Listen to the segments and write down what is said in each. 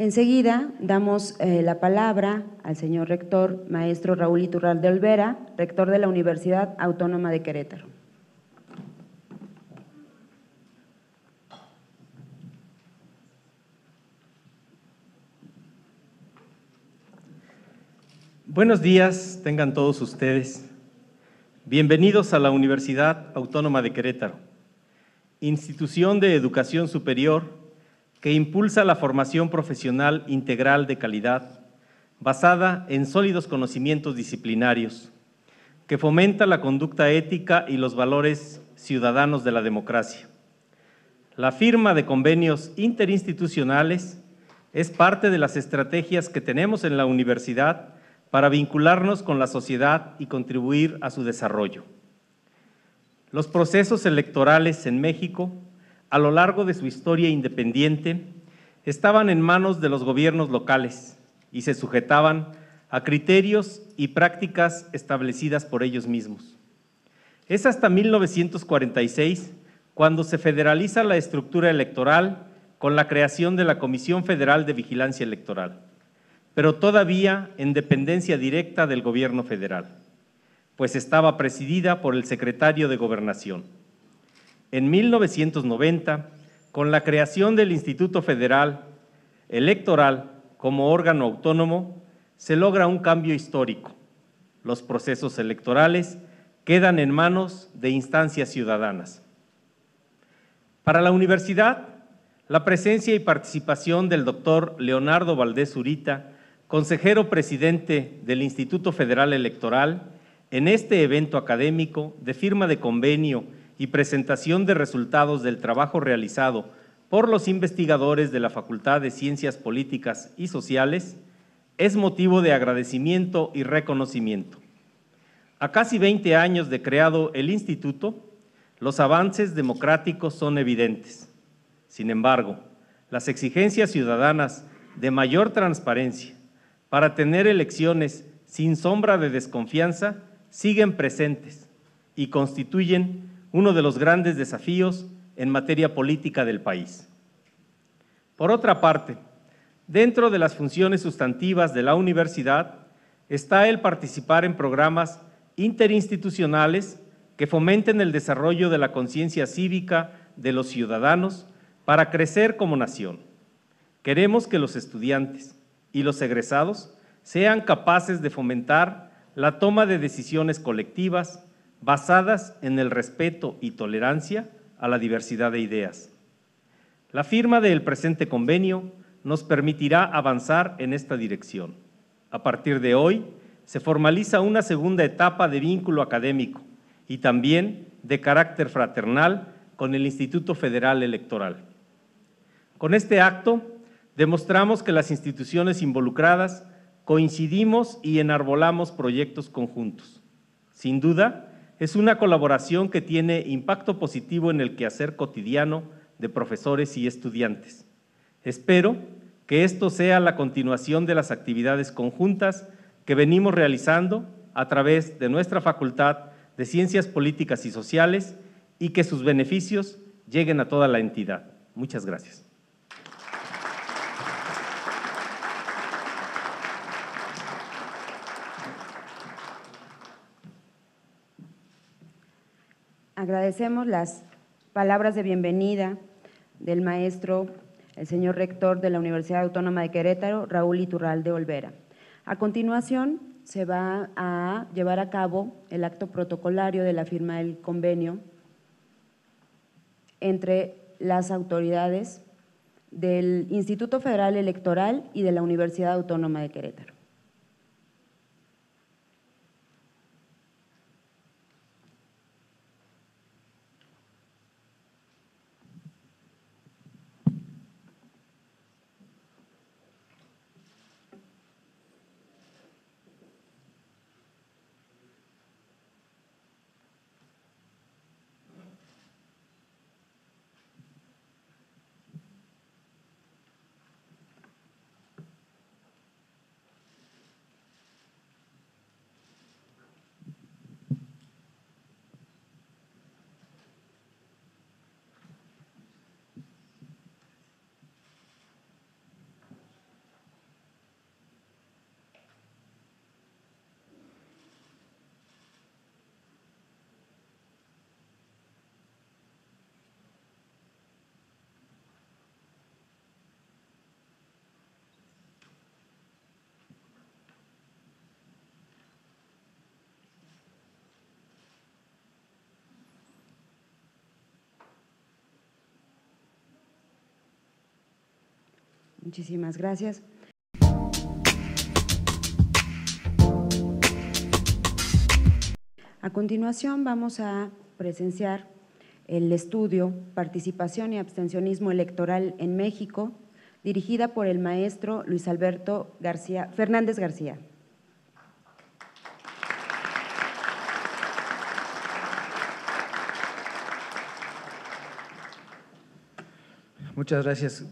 Enseguida damos la palabra al señor rector, maestro Raúl Iturralde Olvera, rector de la Universidad Autónoma de Querétaro. Buenos días, tengan todos ustedes. Bienvenidos a la Universidad Autónoma de Querétaro, institución de educación superior que impulsa la formación profesional integral de calidad, basada en sólidos conocimientos disciplinarios, que fomenta la conducta ética y los valores ciudadanos de la democracia. La firma de convenios interinstitucionales es parte de las estrategias que tenemos en la universidad para vincularnos con la sociedad y contribuir a su desarrollo. Los procesos electorales en México, a lo largo de su historia independiente, estaban en manos de los gobiernos locales y se sujetaban a criterios y prácticas establecidas por ellos mismos. Es hasta 1946 cuando se federaliza la estructura electoral con la creación de la Comisión Federal de Vigilancia Electoral, pero todavía en dependencia directa del gobierno federal, pues estaba presidida por el secretario de Gobernación. En 1990, con la creación del Instituto Federal Electoral como órgano autónomo, se logra un cambio histórico. Los procesos electorales quedan en manos de instancias ciudadanas. Para la universidad, la presencia y participación del doctor Leonardo Valdés Zurita, consejero presidente del Instituto Federal Electoral, en este evento académico de firma de convenio y presentación de resultados del trabajo realizado por los investigadores de la Facultad de Ciencias Políticas y Sociales, es motivo de agradecimiento y reconocimiento. A casi 20 años de creado el instituto, los avances democráticos son evidentes. Sin embargo, las exigencias ciudadanas de mayor transparencia para tener elecciones sin sombra de desconfianza siguen presentes y constituyen uno de los grandes desafíos en materia política del país. Por otra parte, dentro de las funciones sustantivas de la universidad está el participar en programas interinstitucionales que fomenten el desarrollo de la conciencia cívica de los ciudadanos para crecer como nación. Queremos que los estudiantes y los egresados sean capaces de fomentar la toma de decisiones colectivas basadas en el respeto y tolerancia a la diversidad de ideas. La firma del presente convenio nos permitirá avanzar en esta dirección. A partir de hoy, se formaliza una segunda etapa de vínculo académico y también de carácter fraternal con el Instituto Federal Electoral. Con este acto, demostramos que las instituciones involucradas coincidimos y enarbolamos proyectos conjuntos. Sin duda, es una colaboración que tiene impacto positivo en el quehacer cotidiano de profesores y estudiantes. Espero que esto sea la continuación de las actividades conjuntas que venimos realizando a través de nuestra Facultad de Ciencias Políticas y Sociales y que sus beneficios lleguen a toda la entidad. Muchas gracias. Agradecemos las palabras de bienvenida del maestro, el señor rector de la Universidad Autónoma de Querétaro, Raúl Iturralde Olvera. A continuación, se va a llevar a cabo el acto protocolario de la firma del convenio entre las autoridades del Instituto Federal Electoral y de la Universidad Autónoma de Querétaro. Muchísimas gracias. A continuación vamos a presenciar el estudio Participación y Abstencionismo Electoral en México, dirigida por el maestro Luis Alberto Fernández García. Muchas gracias.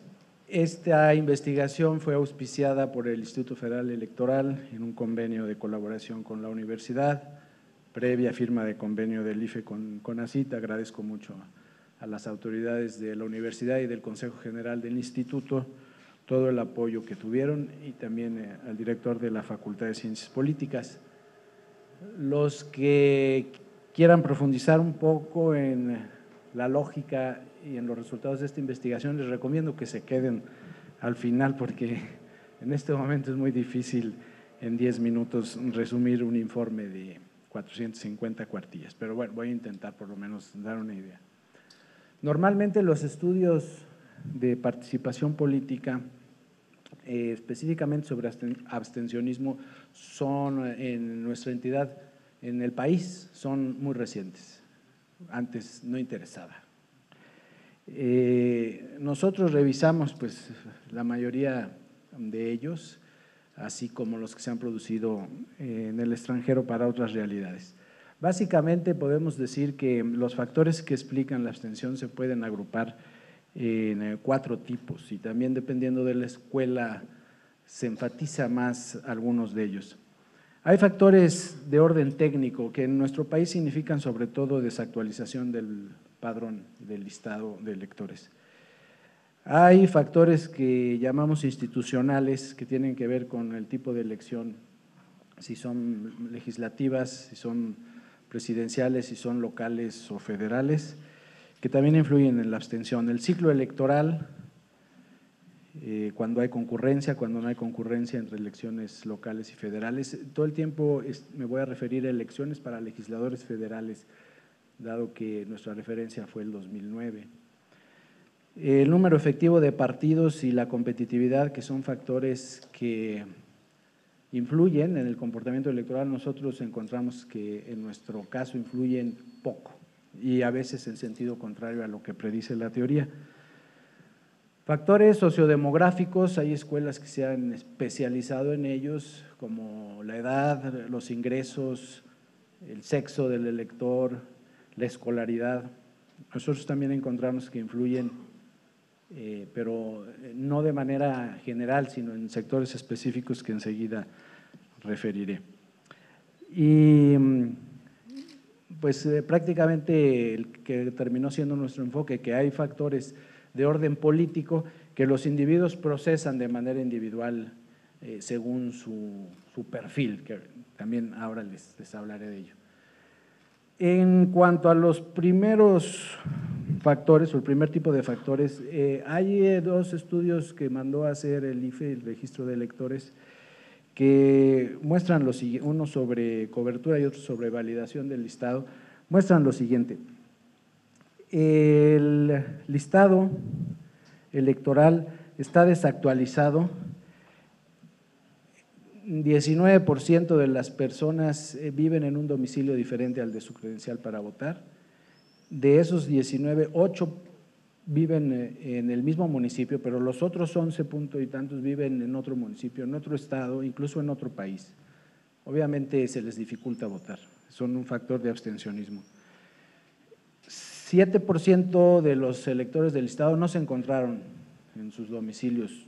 Esta investigación fue auspiciada por el Instituto Federal Electoral en un convenio de colaboración con la universidad, previa firma de convenio del IFE con CONACYT. Agradezco mucho a las autoridades de la universidad y del Consejo General del Instituto todo el apoyo que tuvieron y también al director de la Facultad de Ciencias Políticas. Los que quieran profundizar un poco en la lógica y en los resultados de esta investigación, les recomiendo que se queden al final porque en este momento es muy difícil en 10 minutos resumir un informe de 450 cuartillas, pero bueno, voy a intentar por lo menos dar una idea. Normalmente los estudios de participación política, específicamente sobre abstencionismo, son en nuestra entidad, en el país, son muy recientes, antes no interesaba. Nosotros revisamos pues la mayoría de ellos, así como los que se han producido en el extranjero para otras realidades. Básicamente podemos decir que los factores que explican la abstención se pueden agrupar en 4 tipos y también dependiendo de la escuela se enfatiza más algunos de ellos. Hay factores de orden técnico que en nuestro país significan sobre todo desactualización del padrón del listado de electores. Hay factores que llamamos institucionales que tienen que ver con el tipo de elección, si son legislativas, si son presidenciales, si son locales o federales, que también influyen en la abstención. El ciclo electoral, cuando hay concurrencia, cuando no hay concurrencia entre elecciones locales y federales. Todo el tiempo me voy a referir a elecciones para legisladores federales, dado que nuestra referencia fue el 2009. El número efectivo de partidos y la competitividad, que son factores que influyen en el comportamiento electoral, nosotros encontramos que en nuestro caso influyen poco y a veces en sentido contrario a lo que predice la teoría. Factores sociodemográficos, hay escuelas que se han especializado en ellos, como la edad, los ingresos, el sexo del elector, la escolaridad. Nosotros también encontramos que influyen, pero no de manera general, sino en sectores específicos que enseguida referiré. Y pues prácticamente el que terminó siendo nuestro enfoque, que hay factores de orden político que los individuos procesan de manera individual según su perfil, que también ahora les hablaré de ello. En cuanto a los primeros factores o el primer tipo de factores, hay 2 estudios que mandó a hacer el IFE, el Registro de Electores, que muestran lo siguiente, uno sobre cobertura y otro sobre validación del listado, muestran lo siguiente. El listado electoral está desactualizado, 19% de las personas viven en un domicilio diferente al de su credencial para votar. De esos 19, 8 viven en el mismo municipio, pero los otros 11 punto y tantos viven en otro municipio, en otro estado, incluso en otro país. Obviamente se les dificulta votar, son un factor de abstencionismo. 7% de los electores del listado no se encontraron en sus domicilios,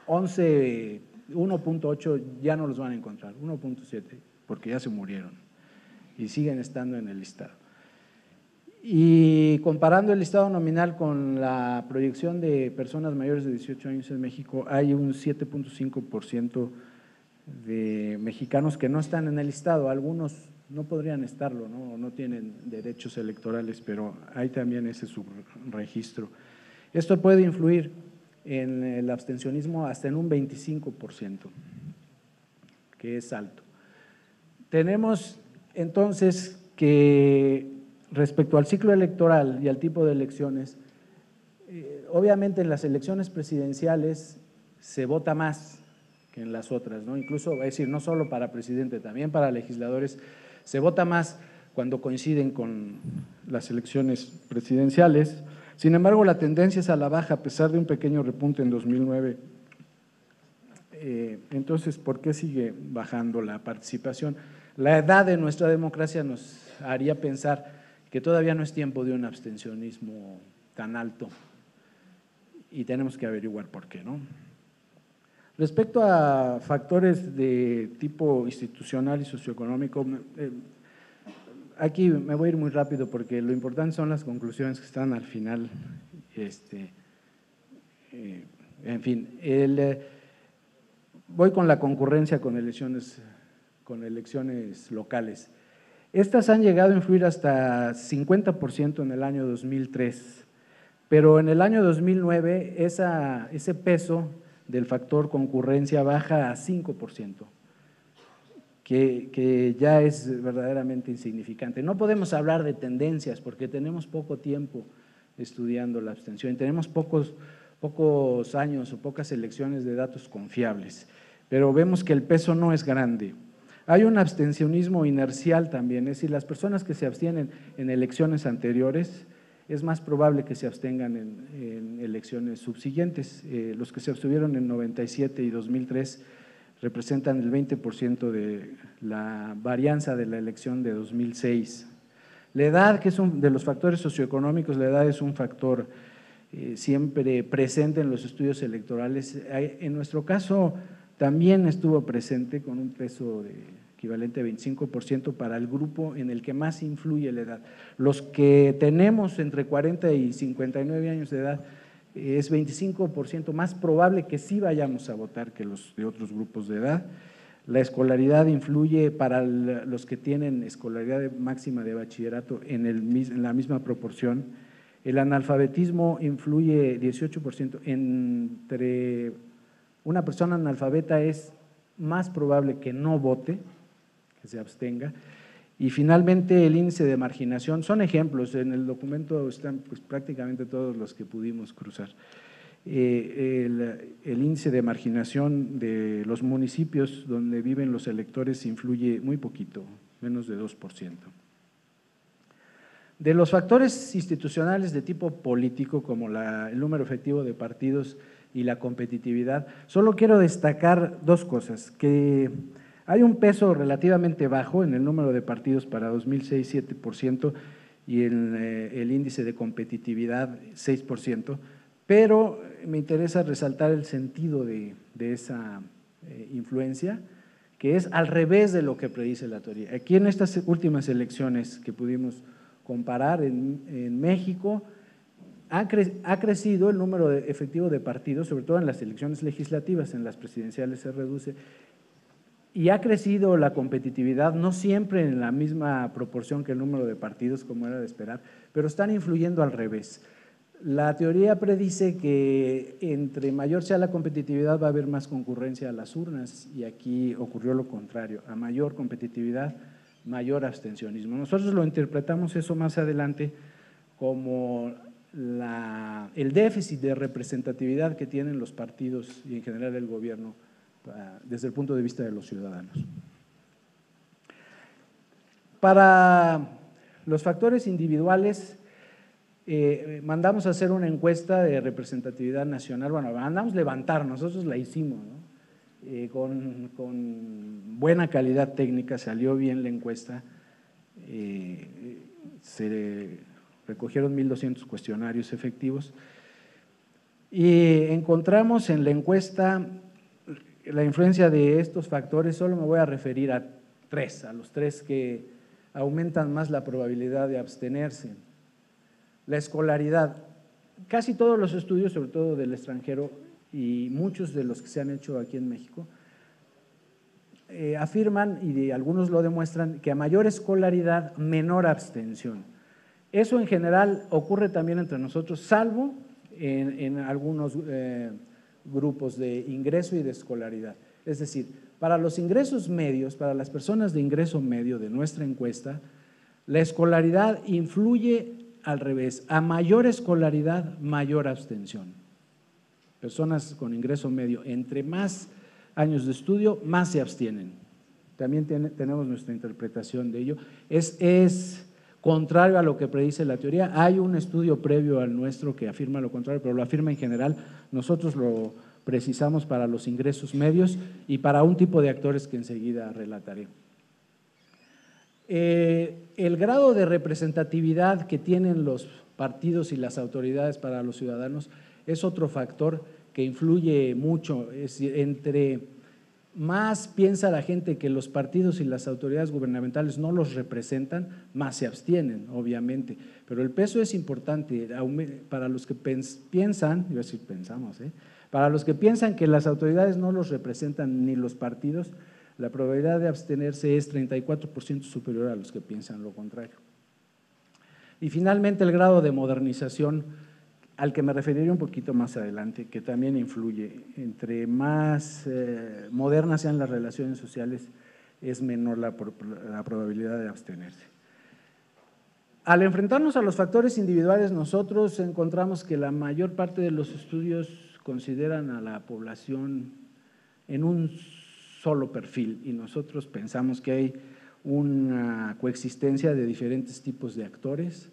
1.8 ya no los van a encontrar, 1.7 porque ya se murieron y siguen estando en el listado. Y comparando el listado nominal con la proyección de personas mayores de 18 años en México, hay un 7.5% de mexicanos que no están en el listado, algunos no podrían estarlo, no tienen derechos electorales, pero hay también ese subregistro. Esto puede influir en el abstencionismo hasta en un 25%, que es alto. Tenemos entonces que respecto al ciclo electoral y al tipo de elecciones, Obviamente en las elecciones presidenciales se vota más que en las otras, ¿no? Incluso, es decir, no solo para presidente, también para legisladores, se vota más cuando coinciden con las elecciones presidenciales. Sin embargo, la tendencia es a la baja, a pesar de un pequeño repunte en 2009. Entonces, ¿por qué sigue bajando la participación? La edad de nuestra democracia nos haría pensar que todavía no es tiempo de un abstencionismo tan alto y tenemos que averiguar por qué, ¿no? Respecto a factores de tipo institucional y socioeconómico, aquí me voy a ir muy rápido porque lo importante son las conclusiones que están al final. En fin, voy con la concurrencia con elecciones locales. Estas han llegado a influir hasta 50% en el año 2003, pero en el año 2009 ese peso del factor concurrencia baja a 5%, que ya es verdaderamente insignificante. No podemos hablar de tendencias porque tenemos poco tiempo estudiando la abstención, tenemos pocos años o pocas elecciones de datos confiables, pero vemos que el peso no es grande. Hay un abstencionismo inercial también, es decir, las personas que se abstienen en elecciones anteriores es más probable que se abstengan en elecciones subsiguientes. Los que se abstuvieron en 97 y 2003 representan el 20% de la varianza de la elección de 2006. La edad, que es de los factores socioeconómicos, la edad es un factor siempre presente en los estudios electorales. En nuestro caso también estuvo presente con un peso equivalente a 25% para el grupo en el que más influye la edad. Los que tenemos entre 40 y 59 años de edad, es 25% más probable que sí vayamos a votar que los de otros grupos de edad. La escolaridad influye para los que tienen escolaridad máxima de bachillerato en la misma proporción. El analfabetismo influye 18%. Entre una persona analfabeta es más probable que no vote, que se abstenga. Y finalmente el índice de marginación, son ejemplos, en el documento están pues, prácticamente todos los que pudimos cruzar. El índice de marginación de los municipios donde viven los electores influye muy poquito, menos de 2%. De los factores institucionales de tipo político, como el número efectivo de partidos y la competitividad, solo quiero destacar dos cosas, que hay un peso relativamente bajo en el número de partidos para 2006, 7%, y el índice de competitividad, 6%, pero me interesa resaltar el sentido de esa influencia, que es al revés de lo que predice la teoría. Aquí en estas últimas elecciones que pudimos comparar en México, ha crecido el número efectivo de partidos, sobre todo en las elecciones legislativas, en las presidenciales se reduce, y ha crecido la competitividad, no siempre en la misma proporción que el número de partidos, como era de esperar, pero están influyendo al revés. La teoría predice que entre mayor sea la competitividad va a haber más concurrencia a las urnas, y aquí ocurrió lo contrario, a mayor competitividad, mayor abstencionismo. Nosotros lo interpretamos eso más adelante como el déficit de representatividad que tienen los partidos y en general el gobierno desde el punto de vista de los ciudadanos. Para los factores individuales, mandamos a hacer una encuesta de representatividad nacional, bueno, mandamos levantar, nosotros la hicimos, ¿no? Con buena calidad técnica, salió bien la encuesta, se recogieron 1,200 cuestionarios efectivos y encontramos en la encuesta la influencia de estos factores. Solo me voy a referir a los tres que aumentan más la probabilidad de abstenerse. La escolaridad, casi todos los estudios, sobre todo del extranjero y muchos de los que se han hecho aquí en México, afirman, y algunos lo demuestran, que a mayor escolaridad, menor abstención. Eso en general ocurre también entre nosotros, salvo en algunos grupos de ingreso y de escolaridad. Es decir, para los ingresos medios, para las personas de ingreso medio de nuestra encuesta, la escolaridad influye al revés, a mayor escolaridad, mayor abstención. Personas con ingreso medio, entre más años de estudio, más se abstienen. También tenemos nuestra interpretación de ello. Es contrario a lo que predice la teoría. Hay un estudio previo al nuestro que afirma lo contrario, pero lo afirma en general. Nosotros lo precisamos para los ingresos medios y para un tipo de actores que enseguida relataré. El grado de representatividad que tienen los partidos y las autoridades para los ciudadanos es otro factor que influye mucho. Es decir, entre más piensa la gente que los partidos y las autoridades gubernamentales no los representan, más se abstienen, obviamente. Pero el peso es importante para los que piensan, iba a decir pensamos, para los que piensan que las autoridades no los representan ni los partidos, la probabilidad de abstenerse es 34% superior a los que piensan lo contrario. Y finalmente el grado de modernización, al que me referiré un poquito más adelante, que también influye. Entre más modernas sean las relaciones sociales, es menor la probabilidad de abstenerse. Al enfrentarnos a los factores individuales, nosotros encontramos que la mayor parte de los estudios consideran a la población en un solo perfil y nosotros pensamos que hay una coexistencia de diferentes tipos de actores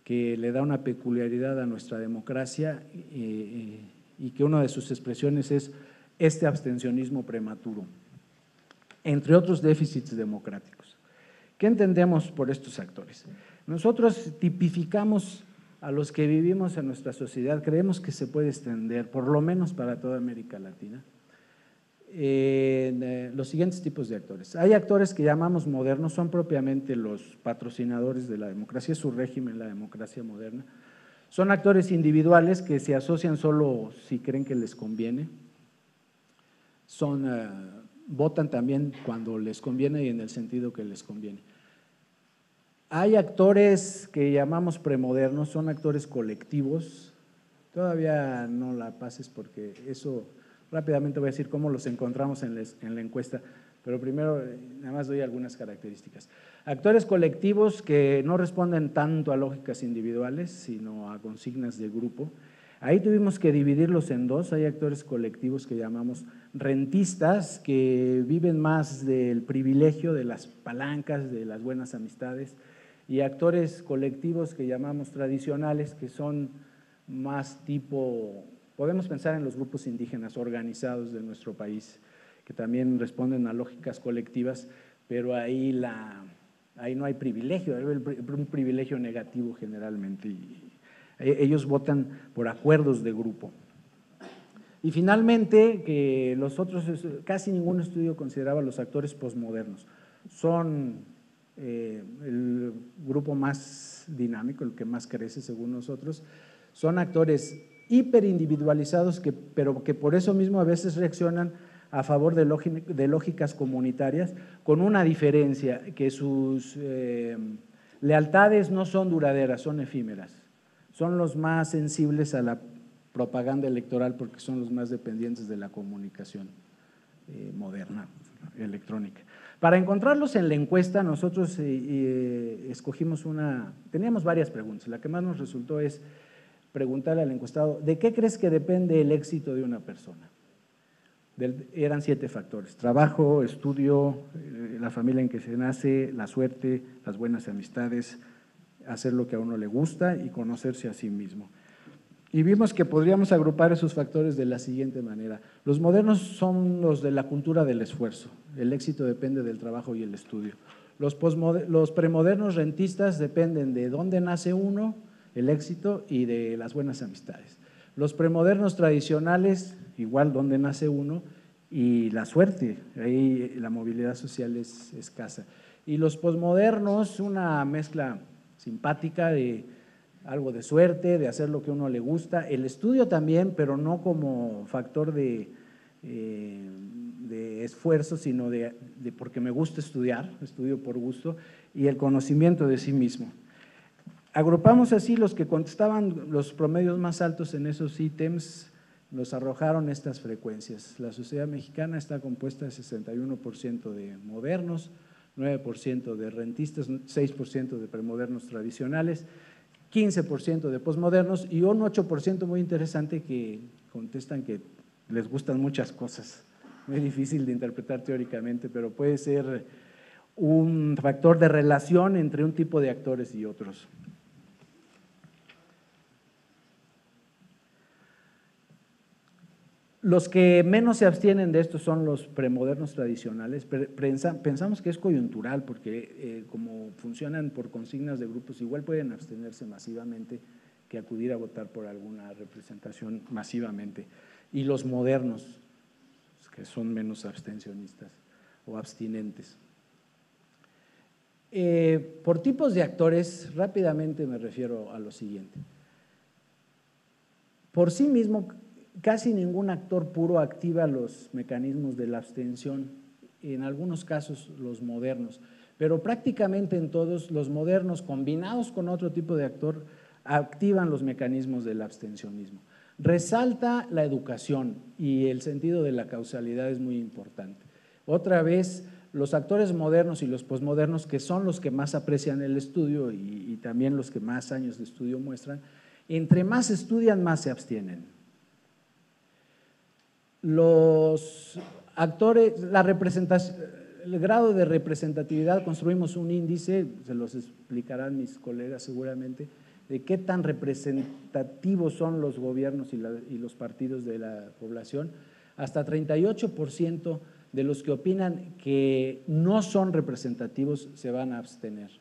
que le da una peculiaridad a nuestra democracia y que una de sus expresiones es este abstencionismo prematuro, entre otros déficits democráticos. ¿Qué entendemos por estos actores? Nosotros tipificamos a los que vivimos en nuestra sociedad, creemos que se puede extender, por lo menos para toda América Latina, los siguientes tipos de actores. Hay actores que llamamos modernos, son propiamente los patrocinadores de la democracia, es su régimen, la democracia moderna. Son actores individuales que se asocian solo si creen que les conviene. Votan también cuando les conviene y en el sentido que les conviene. Hay actores que llamamos premodernos, son actores colectivos. Todavía no la pases porque eso… Rápidamente voy a decir cómo los encontramos en la encuesta, pero primero nada más doy algunas características. Actores colectivos que no responden tanto a lógicas individuales, sino a consignas de grupo. Ahí tuvimos que dividirlos en dos. Hay actores colectivos que llamamos rentistas, que viven más del privilegio, de las palancas, de las buenas amistades, y actores colectivos que llamamos tradicionales, que son más tipo… Podemos pensar en los grupos indígenas organizados de nuestro país, que también responden a lógicas colectivas, pero ahí no hay privilegio, hay un privilegio negativo generalmente. Y ellos votan por acuerdos de grupo. Y finalmente, que los otros, casi ningún estudio consideraba los actores posmodernos. Son el grupo más dinámico, el que más crece según nosotros. Son actores hiperindividualizados, pero que por eso mismo a veces reaccionan a favor de lógicas comunitarias, con una diferencia, que sus lealtades no son duraderas, son efímeras. Son los más sensibles a la propaganda electoral porque son los más dependientes de la comunicación moderna, electrónica. Para encontrarlos en la encuesta, nosotros escogimos teníamos varias preguntas. La que más nos resultó es preguntarle al encuestado, ¿de qué crees que depende el éxito de una persona? Eran 7 factores: trabajo, estudio, la familia en que se nace, la suerte, las buenas amistades, hacer lo que a uno le gusta y conocerse a sí mismo. Y vimos que podríamos agrupar esos factores de la siguiente manera. Los modernos son los de la cultura del esfuerzo, el éxito depende del trabajo y el estudio. Los premodernos rentistas dependen de dónde nace uno, el éxito, y de las buenas amistades. Los premodernos tradicionales, igual dónde nace uno, y la suerte, ahí la movilidad social es escasa. Y los posmodernos, una mezcla simpática de algo de suerte, de hacer lo que a uno le gusta, el estudio también, pero no como factor de esfuerzo, sino de porque me gusta estudiar, estudio por gusto, y el conocimiento de sí mismo. Agrupamos así los que contestaban los promedios más altos en esos ítems, nos arrojaron estas frecuencias. La sociedad mexicana está compuesta de 61% de modernos, 9% de rentistas, 6% de premodernos tradicionales, 15% de posmodernos y un 8% muy interesante que contestan que les gustan muchas cosas. Muy difícil de interpretar teóricamente, pero puede ser un factor de relación entre un tipo de actores y otros. Los que menos se abstienen de esto son los premodernos tradicionales. Pensamos que es coyuntural porque como funcionan por consignas de grupos, igual pueden abstenerse masivamente que acudir a votar por alguna representación masivamente. Y los modernos, que son menos abstencionistas o abstinentes. Por tipos de actores, rápidamente me refiero a lo siguiente. Por sí mismo, casi ningún actor puro activa los mecanismos de la abstención, en algunos casos los modernos, pero prácticamente en todos los modernos combinados con otro tipo de actor activan los mecanismos del abstencionismo. Resalta la educación y el sentido de la causalidad es muy importante. Otra vez, los actores modernos y los posmodernos, que son los que más aprecian el estudio y también los que más años de estudio muestran, entre más estudian, más se abstienen. Los actores, la representación, el grado de representatividad, construimos un índice, se los explicarán mis colegas seguramente, de qué tan representativos son los gobiernos y los partidos de la población. Hasta 38% de los que opinan que no son representativos se van a abstener.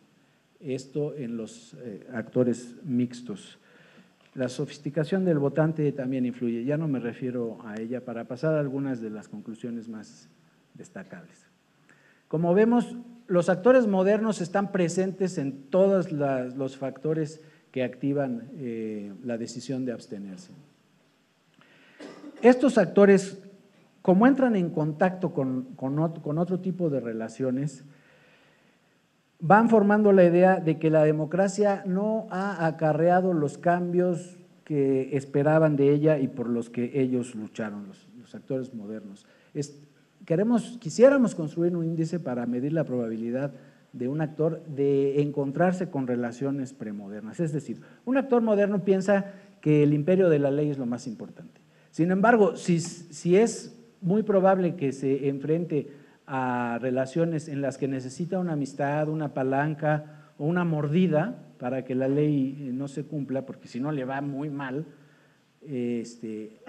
Esto en los actores mixtos. La sofisticación del votante también influye, ya no me refiero a ella, para pasar a algunas de las conclusiones más destacables. Como vemos, los actores modernos están presentes en todos los factores que activan la decisión de abstenerse. Estos actores, como entran en contacto con otro tipo de relaciones, van formando la idea de que la democracia no ha acarreado los cambios que esperaban de ella y por los que ellos lucharon, los actores modernos. Quisiéramos construir un índice para medir la probabilidad de un actor de encontrarse con relaciones premodernas. Es decir, un actor moderno piensa que el imperio de la ley es lo más importante. Sin embargo, si es muy probable que se enfrente a relaciones en las que necesita una amistad, una palanca o una mordida para que la ley no se cumpla, porque si no le va muy mal,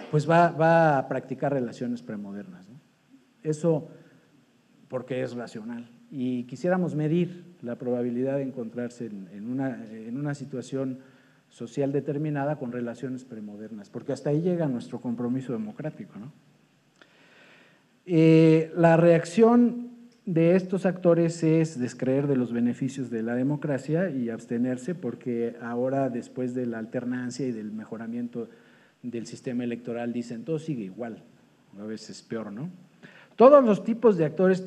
pues va a practicar relaciones premodernas, ¿no? Eso porque es racional. Y quisiéramos medir la probabilidad de encontrarse en una situación social determinada con relaciones premodernas, porque hasta ahí llega nuestro compromiso democrático, ¿no? La reacción de estos actores es descreer de los beneficios de la democracia y abstenerse, porque ahora, después de la alternancia y del mejoramiento del sistema electoral, dicen todo sigue igual, a veces peor, ¿no? Todos los tipos de actores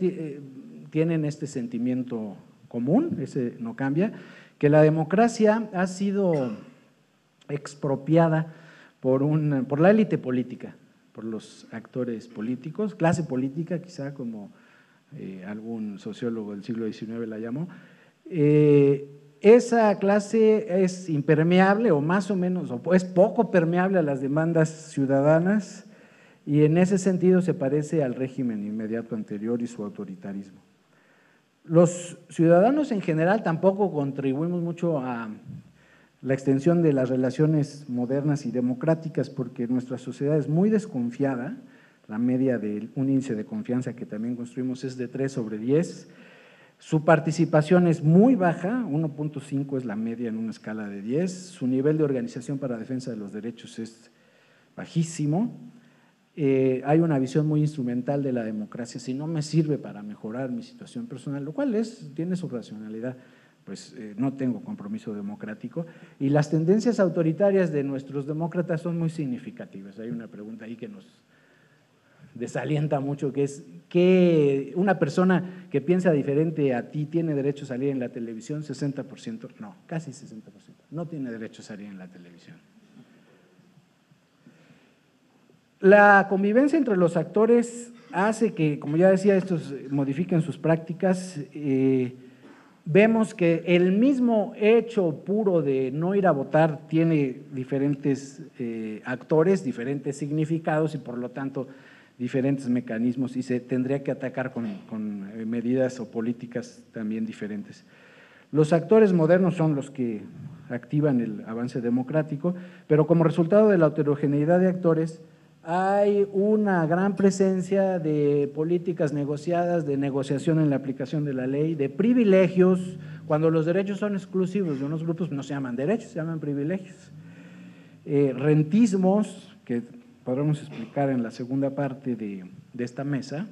tienen este sentimiento común, ese no cambia, que la democracia ha sido expropiada por la élite política, por los actores políticos, clase política quizá, como algún sociólogo del siglo XIX la llamó. Esa clase es impermeable o más o menos, o es poco permeable a las demandas ciudadanas y en ese sentido se parece al régimen inmediato anterior y su autoritarismo. Los ciudadanos en general tampoco contribuimos mucho a la extensión de las relaciones modernas y democráticas, porque nuestra sociedad es muy desconfiada. La media de un índice de confianza que también construimos es de 3/10. Su participación es muy baja, 1.5 es la media en una escala de 10. Su nivel de organización para defensa de los derechos es bajísimo. Hay una visión muy instrumental de la democracia. Si no me sirve para mejorar mi situación personal, lo cual tiene su racionalidad, pues no tengo compromiso democrático. Y las tendencias autoritarias de nuestros demócratas son muy significativas. Hay una pregunta ahí que nos desalienta mucho, que es que una persona que piensa diferente a ti tiene derecho a salir en la televisión. 60%, no, casi 60%, no tiene derecho a salir en la televisión. La convivencia entre los actores hace que, como ya decía, estos modifiquen sus prácticas. vemos que el mismo hecho puro de no ir a votar tiene diferentes actores, diferentes significados y por lo tanto diferentes mecanismos y se tendría que atacar con medidas o políticas también diferentes. Los actores modernos son los que activan el avance democrático, pero como resultado de la heterogeneidad de actores hay una gran presencia de políticas negociadas, de negociación en la aplicación de la ley, de privilegios, cuando los derechos son exclusivos de unos grupos no se llaman derechos, se llaman privilegios. Rentismos, que podremos explicar en la segunda parte de esta mesa,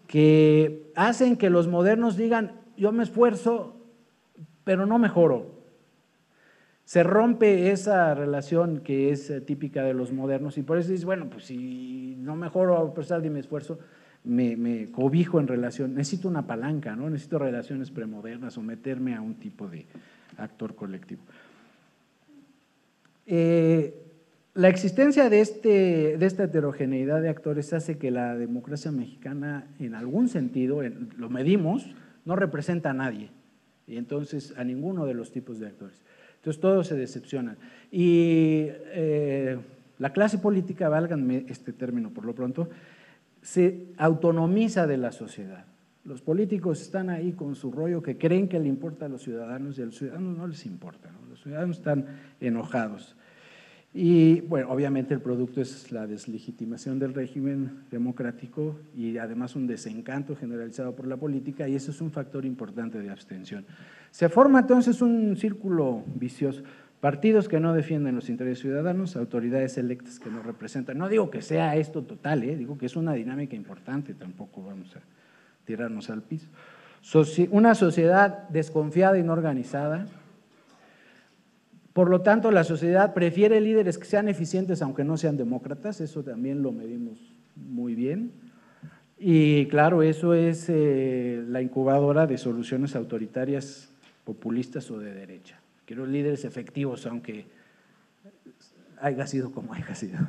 que hacen que los modernos digan, yo me esfuerzo, pero no mejoro. Se rompe esa relación que es típica de los modernos y por eso dices, bueno, pues si no mejoro a pesar de mi esfuerzo, me cobijo en relación, necesito una palanca, ¿no? Necesito relaciones premodernas o meterme a un tipo de actor colectivo. La existencia de esta heterogeneidad de actores hace que la democracia mexicana, en algún sentido, lo medimos, no representa a nadie, y entonces a ninguno de los tipos de actores. Entonces todos se decepcionan. Y la clase política, válganme este término por lo pronto, se autonomiza de la sociedad. Los políticos están ahí con su rollo que creen que le importa a los ciudadanos y a los ciudadanos no les importa, ¿no? Los ciudadanos están enojados. Y bueno, obviamente el producto es la deslegitimación del régimen democrático y además un desencanto generalizado por la política y eso es un factor importante de abstención. Se forma entonces un círculo vicioso, partidos que no defienden los intereses ciudadanos, autoridades electas que no representan. No digo que sea esto total, digo que es una dinámica importante, tampoco vamos a tirarnos al piso. Una sociedad desconfiada y no organizada. Por lo tanto, la sociedad prefiere líderes que sean eficientes aunque no sean demócratas, eso también lo medimos muy bien. Y claro, eso es la incubadora de soluciones autoritarias, populistas o de derecha. Quiero líderes efectivos aunque haya sido como haya sido.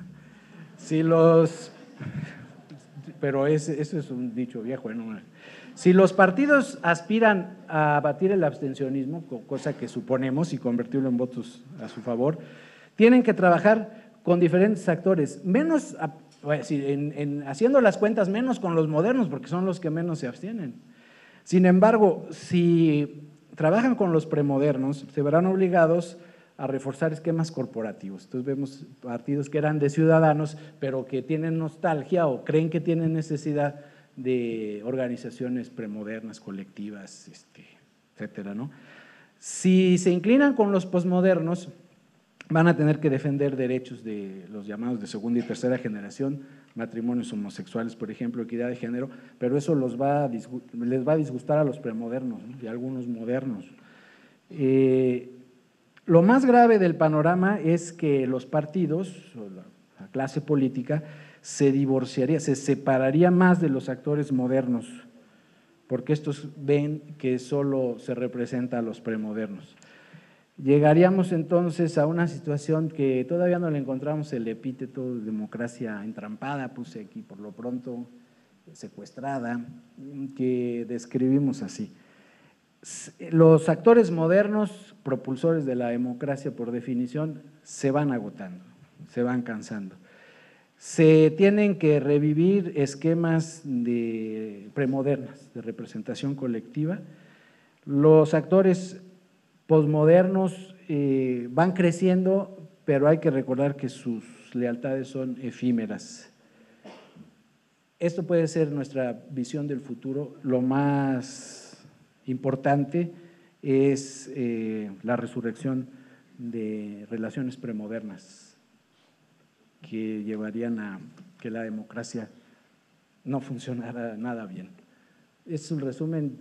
Pero eso es un dicho viejo, ¿no? Si los partidos aspiran a abatir el abstencionismo, cosa que suponemos, y convertirlo en votos a su favor, tienen que trabajar con diferentes actores, menos, haciendo las cuentas, menos con los modernos, porque son los que menos se abstienen. Sin embargo, si trabajan con los premodernos, se verán obligados a reforzar esquemas corporativos. Entonces vemos partidos que eran de ciudadanos, pero que tienen nostalgia o creen que tienen necesidad de organizaciones premodernas, colectivas, etcétera, ¿no? Si se inclinan con los posmodernos, van a tener que defender derechos de los llamados de segunda y tercera generación, matrimonios homosexuales, por ejemplo, equidad de género, pero eso les va a disgustar a los premodernos, ¿no? Y a algunos modernos. Lo más grave del panorama es que los partidos, o la clase política, se divorciaría, se separaría más de los actores modernos, porque estos ven que solo se representa a los premodernos. Llegaríamos entonces a una situación que todavía no le encontramos el epíteto de democracia entrampada, puse aquí por lo pronto, secuestrada, que describimos así. Los actores modernos, propulsores de la democracia por definición, se van agotando, se van cansando. Se tienen que revivir esquemas premodernas de representación colectiva. Los actores posmodernos van creciendo, pero hay que recordar que sus lealtades son efímeras. Esto puede ser nuestra visión del futuro. Lo más importante es la resurrección de relaciones premodernas que llevarían a que la democracia no funcionara nada bien. Es un resumen.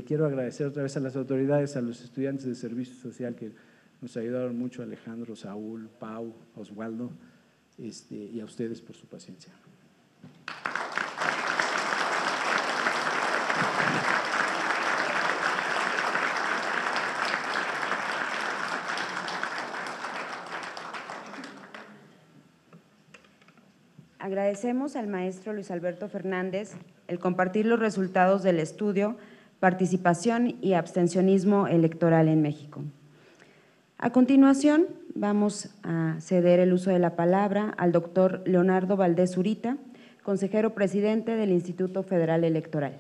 Quiero agradecer otra vez a las autoridades, a los estudiantes de servicio social que nos ayudaron mucho, Alejandro, Saúl, Pau, Oswaldo, y a ustedes por su paciencia. Agradecemos al maestro Luis Alberto Fernández el compartir los resultados del estudio participación y abstencionismo electoral en México. A continuación, vamos a ceder el uso de la palabra al doctor Leonardo Valdés Zurita, consejero presidente del Instituto Federal Electoral.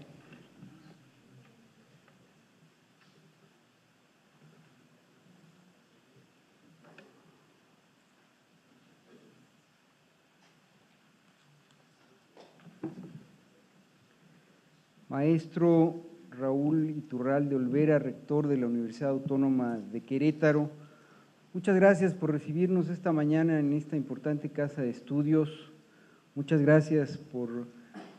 Maestro Raúl Iturralde Olvera, rector de la Universidad Autónoma de Querétaro, muchas gracias por recibirnos esta mañana en esta importante casa de estudios. Muchas gracias por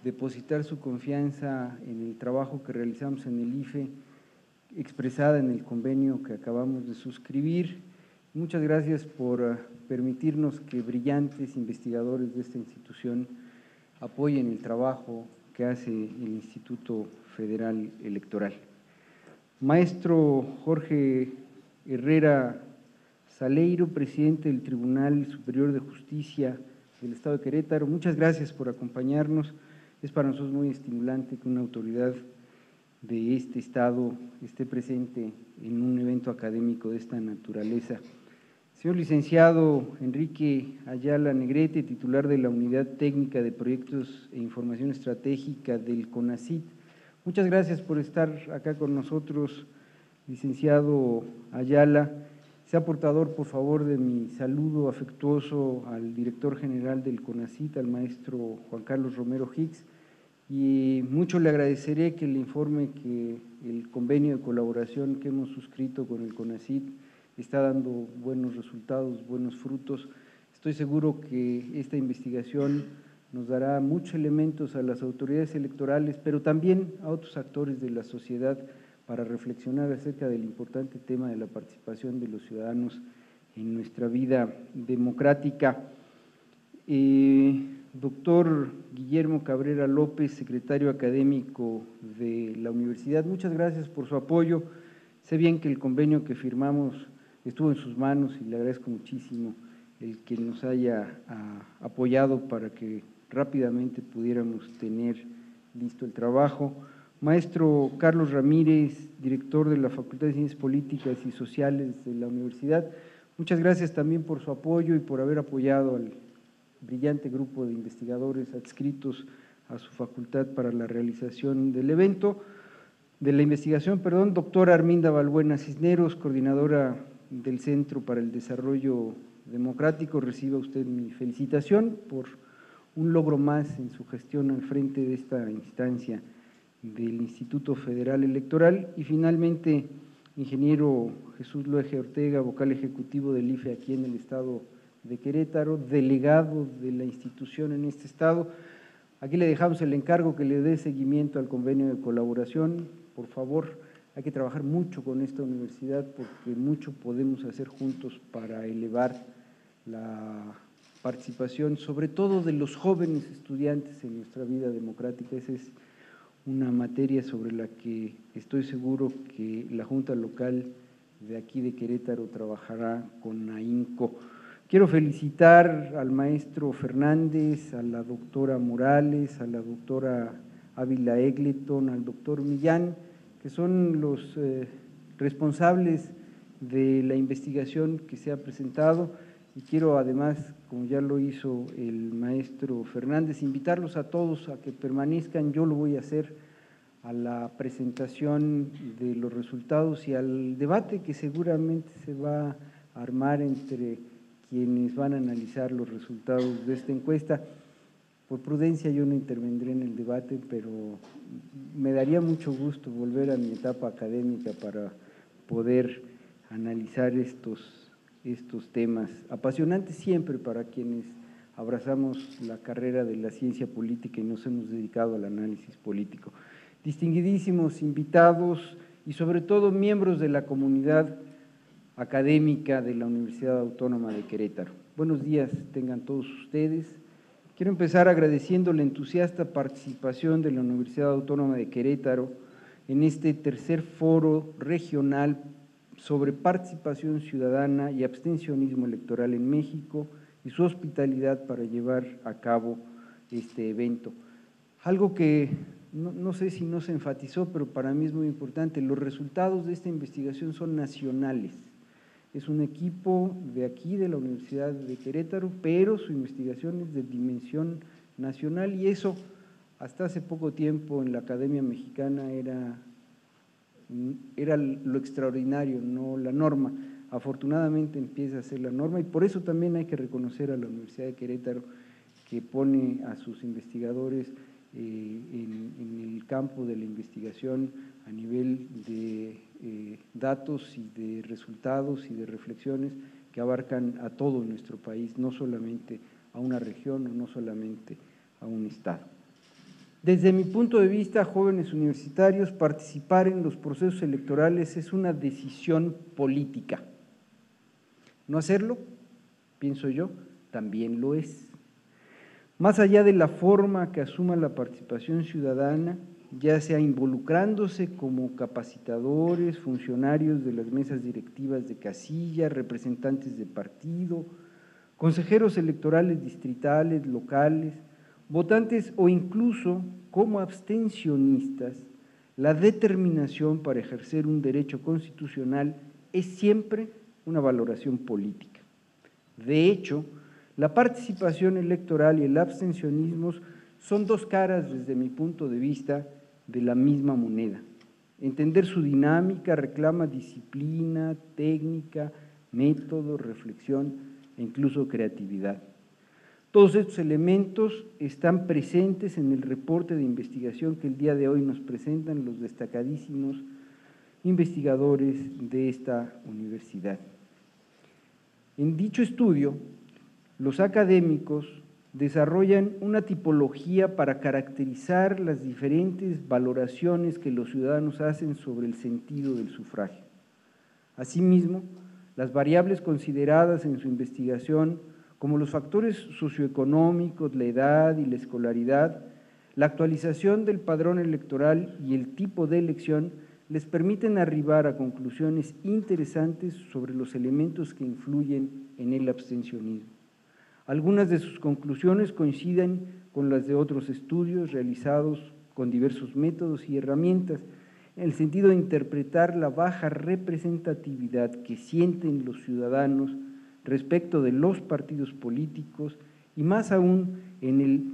depositar su confianza en el trabajo que realizamos en el IFE, expresada en el convenio que acabamos de suscribir. Muchas gracias por permitirnos que brillantes investigadores de esta institución apoyen el trabajo que hace el Instituto Federal Electoral. Maestro Jorge Herrera Saleiro, presidente del Tribunal Superior de Justicia del Estado de Querétaro, muchas gracias por acompañarnos. Es para nosotros muy estimulante que una autoridad de este Estado esté presente en un evento académico de esta naturaleza. Señor licenciado Enrique Ayala Negrete, titular de la Unidad Técnica de Proyectos e Información Estratégica del CONACYT, muchas gracias por estar acá con nosotros, licenciado Ayala. Sea portador, por favor, de mi saludo afectuoso al director general del CONACYT, al maestro Juan Carlos Romero Hicks, y mucho le agradeceré que le informe que el convenio de colaboración que hemos suscrito con el CONACYT está dando buenos resultados, buenos frutos. Estoy seguro que esta investigación nos dará muchos elementos a las autoridades electorales, pero también a otros actores de la sociedad para reflexionar acerca del importante tema de la participación de los ciudadanos en nuestra vida democrática. Doctor Guillermo Cabrera López, secretario académico de la universidad, muchas gracias por su apoyo. Sé bien que el convenio que firmamos estuvo en sus manos y le agradezco muchísimo el que nos haya apoyado para que rápidamente pudiéramos tener listo el trabajo. Maestro Carlos Ramírez, director de la Facultad de Ciencias Políticas y Sociales de la universidad, muchas gracias también por su apoyo y por haber apoyado al brillante grupo de investigadores adscritos a su facultad para la realización del evento, de la investigación, doctora Arminda Balbuena Cisneros, coordinadora del Centro para el Desarrollo Democrático, reciba usted mi felicitación por un logro más en su gestión al frente de esta instancia del Instituto Federal Electoral, y finalmente, ingeniero Jesús Loeje Ortega, vocal ejecutivo del IFE aquí en el Estado de Querétaro, delegado de la institución en este Estado. Aquí le dejamos el encargo que le dé seguimiento al convenio de colaboración. Por favor, hay que trabajar mucho con esta universidad porque mucho podemos hacer juntos para elevar la participación, sobre todo de los jóvenes estudiantes en nuestra vida democrática. Esa es una materia sobre la que estoy seguro que la Junta Local de aquí de Querétaro trabajará con ahínco. Quiero felicitar al maestro Fernández, a la doctora Morales, a la doctora Ávila Egleton, al doctor Millán, que son los responsables de la investigación que se ha presentado, y quiero además, como ya lo hizo el maestro Fernández, invitarlos a todos a que permanezcan. Yo lo voy a hacer a la presentación de los resultados y al debate que seguramente se va a armar entre quienes van a analizar los resultados de esta encuesta. Por prudencia yo no intervendré en el debate, pero me daría mucho gusto volver a mi etapa académica para poder analizar estos temas apasionantes siempre para quienes abrazamos la carrera de la ciencia política y nos hemos dedicado al análisis político. Distinguidísimos invitados y sobre todo miembros de la comunidad académica de la Universidad Autónoma de Querétaro. Buenos días tengan todos ustedes. Quiero empezar agradeciendo la entusiasta participación de la Universidad Autónoma de Querétaro en este tercer foro regional sobre participación ciudadana y abstencionismo electoral en México y su hospitalidad para llevar a cabo este evento. Algo que no sé si no se enfatizó, pero para mí es muy importante, los resultados de esta investigación son nacionales. Es un equipo de aquí, de la Universidad de Querétaro, pero su investigación es de dimensión nacional y eso hasta hace poco tiempo en la Academia Mexicana era lo extraordinario, no la norma. Afortunadamente empieza a ser la norma y por eso también hay que reconocer a la Universidad de Querétaro que pone a sus investigadores en el campo de la investigación a nivel de datos y de resultados y de reflexiones que abarcan a todo nuestro país, no solamente a una región o no solamente a un estado. Desde mi punto de vista, jóvenes universitarios, participar en los procesos electorales es una decisión política. No hacerlo, pienso yo, también lo es. Más allá de la forma que asuma la participación ciudadana, ya sea involucrándose como capacitadores, funcionarios de las mesas directivas de casilla, representantes de partido, consejeros electorales distritales, locales, votantes o incluso como abstencionistas, la determinación para ejercer un derecho constitucional es siempre una valoración política. De hecho, la participación electoral y el abstencionismo son dos caras, desde mi punto de vista, de la misma moneda. Entender su dinámica reclama disciplina, técnica, método, reflexión e incluso creatividad. Todos estos elementos están presentes en el reporte de investigación que el día de hoy nos presentan los destacadísimos investigadores de esta universidad. En dicho estudio, los académicos desarrollan una tipología para caracterizar las diferentes valoraciones que los ciudadanos hacen sobre el sentido del sufragio. Asimismo, las variables consideradas en su investigación, como los factores socioeconómicos, la edad y la escolaridad, la actualización del padrón electoral y el tipo de elección, les permiten arribar a conclusiones interesantes sobre los elementos que influyen en el abstencionismo. Algunas de sus conclusiones coinciden con las de otros estudios realizados con diversos métodos y herramientas, en el sentido de interpretar la baja representatividad que sienten los ciudadanos respecto de los partidos políticos y más aún en el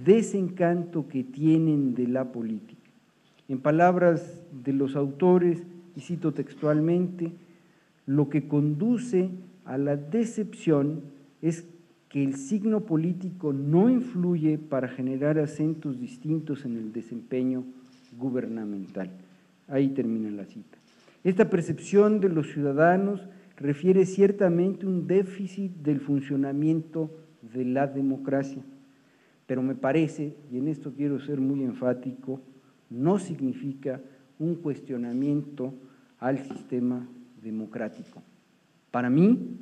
desencanto que tienen de la política. En palabras de los autores, y cito textualmente, lo que conduce a la decepción es que el signo político no influye para generar acentos distintos en el desempeño gubernamental. Ahí termina la cita. Esta percepción de los ciudadanos refiere ciertamente un déficit del funcionamiento de la democracia, pero me parece, y en esto quiero ser muy enfático, no significa un cuestionamiento al sistema democrático. Para mí,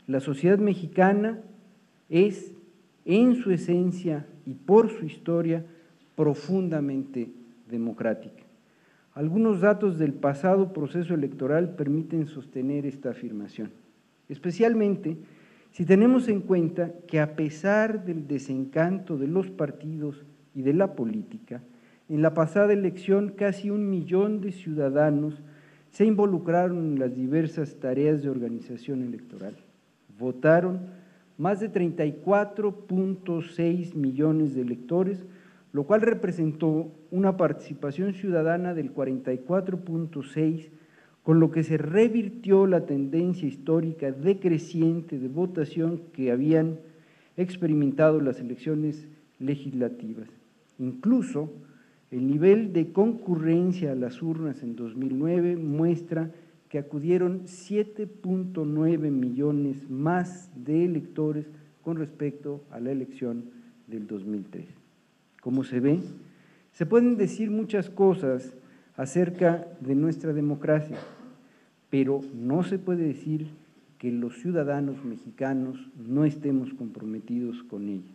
la sociedad mexicana es, en su esencia y por su historia, profundamente democrática. Algunos datos del pasado proceso electoral permiten sostener esta afirmación, especialmente si tenemos en cuenta que a pesar del desencanto de los partidos y de la política, en la pasada elección casi 1 millón de ciudadanos se involucraron en las diversas tareas de organización electoral. Votaron más de 34.6 millones de electores, lo cual representó una participación ciudadana del 44.6%, con lo que se revirtió la tendencia histórica decreciente de votación que habían experimentado las elecciones legislativas. Incluso el nivel de concurrencia a las urnas en 2009 muestra que acudieron 7.9 millones más de electores con respecto a la elección del 2003. Como se ve, se pueden decir muchas cosas acerca de nuestra democracia, pero no se puede decir que los ciudadanos mexicanos no estemos comprometidos con ella.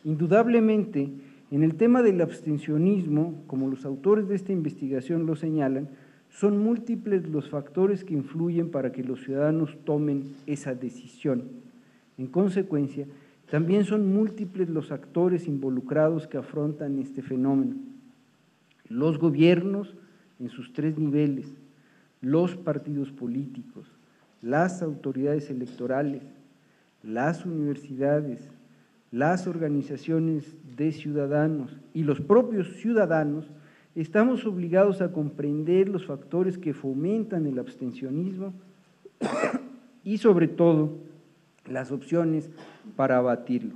Indudablemente, en el tema del abstencionismo, como los autores de esta investigación lo señalan, son múltiples los factores que influyen para que los ciudadanos tomen esa decisión. En consecuencia, también son múltiples los actores involucrados que afrontan este fenómeno. los gobiernos en sus 3 niveles, los partidos políticos, las autoridades electorales, las universidades, las organizaciones de ciudadanos y los propios ciudadanos, estamos obligados a comprender los factores que fomentan el abstencionismo y sobre todo las opciones para abatirlo.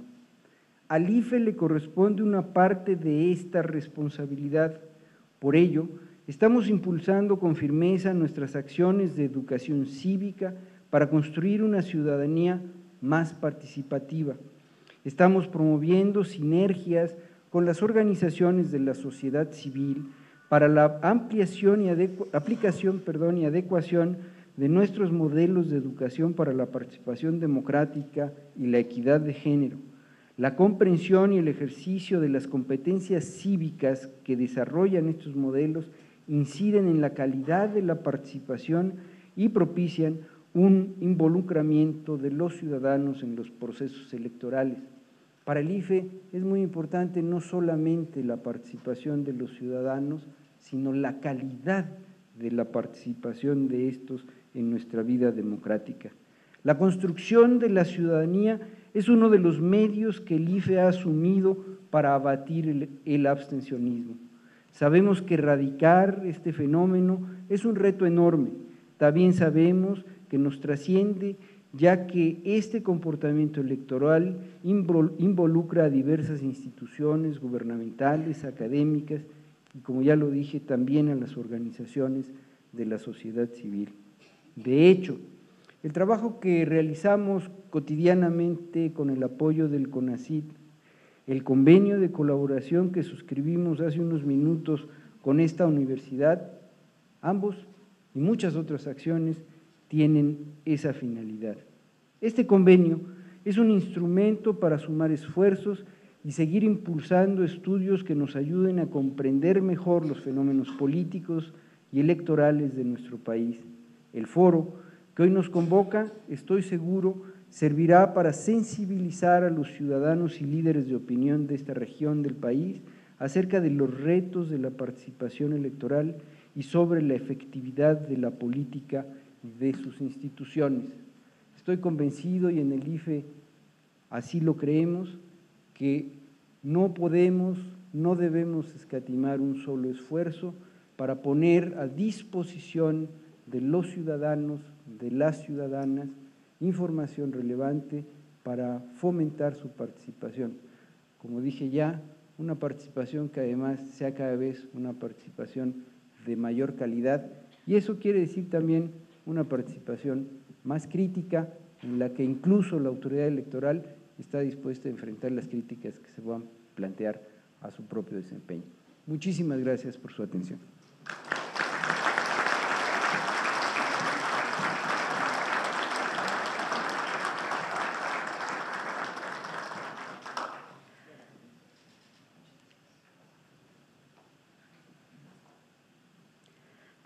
Al IFE le corresponde una parte de esta responsabilidad. Por ello, estamos impulsando con firmeza nuestras acciones de educación cívica para construir una ciudadanía más participativa. Estamos promoviendo sinergias con las organizaciones de la sociedad civil para la ampliación y aplicación y adecuación de nuestros modelos de educación para la participación democrática y la equidad de género, la comprensión y el ejercicio de las competencias cívicas que desarrollan estos modelos inciden en la calidad de la participación y propician un involucramiento de los ciudadanos en los procesos electorales. Para el IFE es muy importante no solamente la participación de los ciudadanos, sino la calidad de la participación de estos en nuestra vida democrática. La construcción de la ciudadanía es uno de los medios que el IFE ha asumido para abatir el abstencionismo. Sabemos que erradicar este fenómeno es un reto enorme. También sabemos que nos trasciende, ya que este comportamiento electoral involucra a diversas instituciones gubernamentales, académicas y, como ya lo dije, también a las organizaciones de la sociedad civil. De hecho, el trabajo que realizamos cotidianamente con el apoyo del CONACYT, el convenio de colaboración que suscribimos hace unos minutos con esta universidad, ambos y muchas otras acciones tienen esa finalidad. Este convenio es un instrumento para sumar esfuerzos y seguir impulsando estudios que nos ayuden a comprender mejor los fenómenos políticos y electorales de nuestro país. El foro que hoy nos convoca, estoy seguro, servirá para sensibilizar a los ciudadanos y líderes de opinión de esta región del país acerca de los retos de la participación electoral y sobre la efectividad de la política de sus instituciones. Estoy convencido, y en el IFE así lo creemos, que no podemos, no debemos escatimar un solo esfuerzo para poner a disposición de los ciudadanos, de las ciudadanas, información relevante para fomentar su participación. Como dije ya, una participación que además sea cada vez una participación de mayor calidad, y eso quiere decir también una participación más crítica, en la que incluso la autoridad electoral está dispuesta a enfrentar las críticas que se van a plantear a su propio desempeño. Muchísimas gracias por su atención.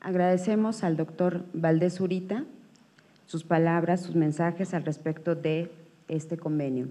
Agradecemos al doctor Valdés Zurita sus palabras, sus mensajes al respecto de este convenio.